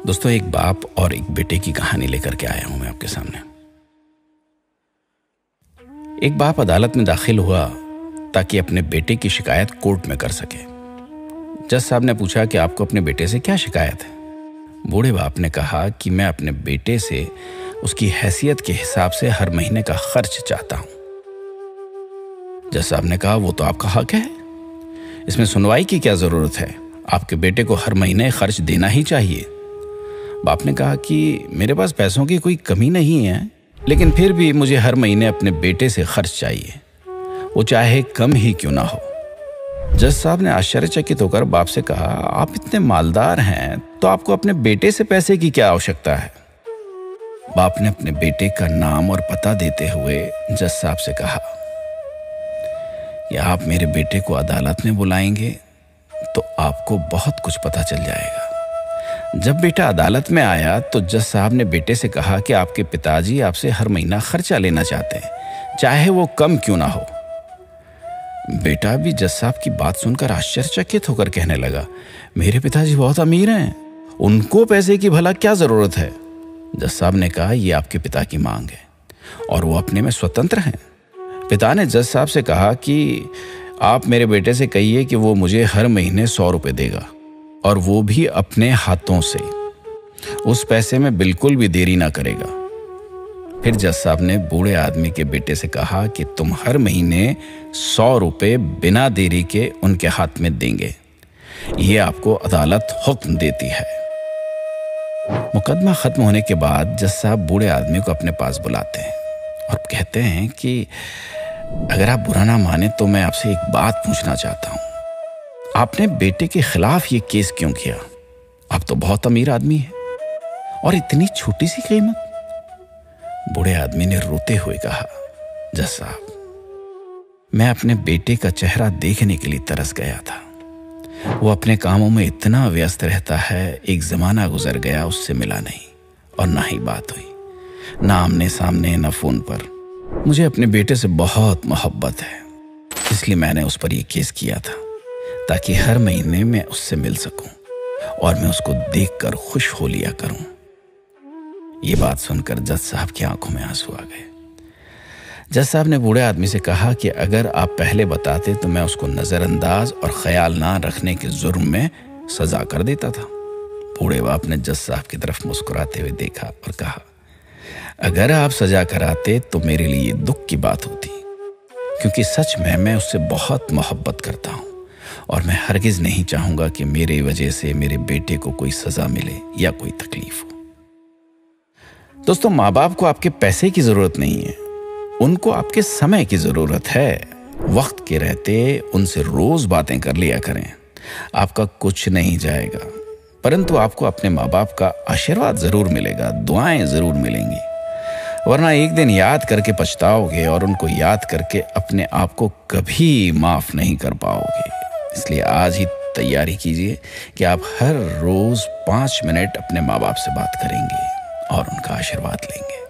दोस्तों, एक बाप और एक बेटे की कहानी लेकर के आया हूं मैं आपके सामने। एक बाप अदालत में दाखिल हुआ ताकि अपने बेटे की शिकायत कोर्ट में कर सके। जज साहब ने पूछा कि आपको अपने बेटे से क्या शिकायत है। बूढ़े बाप ने कहा कि मैं अपने बेटे से उसकी हैसियत के हिसाब से हर महीने का खर्च चाहता हूं। जज साहब ने कहा, वो तो आपका हक है, इसमें सुनवाई की क्या जरूरत है, आपके बेटे को हर महीने खर्च देना ही चाहिए। बाप ने कहा कि मेरे पास पैसों की कोई कमी नहीं है, लेकिन फिर भी मुझे हर महीने अपने बेटे से खर्च चाहिए, वो चाहे कम ही क्यों ना हो। जज साहब ने आश्चर्यचकित होकर बाप से कहा, आप इतने मालदार हैं तो आपको अपने बेटे से पैसे की क्या आवश्यकता है। बाप ने अपने बेटे का नाम और पता देते हुए जज साहब से कहा कि आप मेरे बेटे को अदालत में बुलाएंगे तो आपको बहुत कुछ पता चल जाएगा। जब बेटा अदालत में आया तो जज साहब ने बेटे से कहा कि आपके पिताजी आपसे हर महीना खर्चा लेना चाहते हैं, चाहे वो कम क्यों ना हो। बेटा भी जज साहब की बात सुनकर आश्चर्यचकित होकर कहने लगा, मेरे पिताजी बहुत अमीर हैं, उनको पैसे की भला क्या जरूरत है। जज साहब ने कहा, ये आपके पिता की मांग है और वो अपने में स्वतंत्र हैं। पिता ने जज साहब से कहा कि आप मेरे बेटे से कहिए कि वो मुझे हर महीने 100 रुपए देगा, और वो भी अपने हाथों से, उस पैसे में बिल्कुल भी देरी ना करेगा। फिर जज साहब ने बूढ़े आदमी के बेटे से कहा कि तुम हर महीने 100 रुपए बिना देरी के उनके हाथ में देंगे, ये आपको अदालत हुक्म देती है। मुकदमा खत्म होने के बाद जज साहब बूढ़े आदमी को अपने पास बुलाते हैं और कहते हैं कि अगर आप बुरा ना माने तो मैं आपसे एक बात पूछना चाहता हूं, आपने बेटे के खिलाफ ये केस क्यों किया? आप तो बहुत अमीर आदमी हैं और इतनी छोटी सी कीमत। बूढ़े आदमी ने रोते हुए कहा, जज साहब, मैं अपने बेटे का चेहरा देखने के लिए तरस गया था। वो अपने कामों में इतना व्यस्त रहता है, एक जमाना गुजर गया उससे मिला नहीं और ना ही बात हुई, ना आमने सामने ना फोन पर। मुझे अपने बेटे से बहुत मोहब्बत है, इसलिए मैंने उस पर यह केस किया था ताकि हर महीने मैं उससे मिल सकूं और मैं उसको देखकर खुश हो लिया करूं। ये बात सुनकर जज साहब की आंखों में आंसू आ गए। जज साहब ने बूढ़े आदमी से कहा कि अगर आप पहले बताते तो मैं उसको नजरअंदाज और ख्याल ना रखने के जुर्म में सजा कर देता था। बूढ़े बाप ने जज साहब की तरफ मुस्कुराते हुए देखा और कहा, अगर आप सजा कराते तो मेरे लिए दुख की बात होती, क्योंकि सच में मैं उससे बहुत मोहब्बत करता हूं और मैं हरगिज नहीं चाहूंगा कि मेरे वजह से मेरे बेटे को कोई सजा मिले या कोई तकलीफ हो। दोस्तों, माँ बाप को आपके पैसे की जरूरत नहीं है, उनको आपके समय की जरूरत है। वक्त के रहते उनसे रोज बातें कर लिया करें, आपका कुछ नहीं जाएगा, परंतु आपको अपने माँ बाप का आशीर्वाद जरूर मिलेगा, दुआएं जरूर मिलेंगी, वरना एक दिन याद करके पछताओगे और उनको याद करके अपने आप को कभी माफ नहीं कर पाओगे। इसलिए आज ही तैयारी कीजिए कि आप हर रोज 5 मिनट अपने माँ बाप से बात करेंगे और उनका आशीर्वाद लेंगे।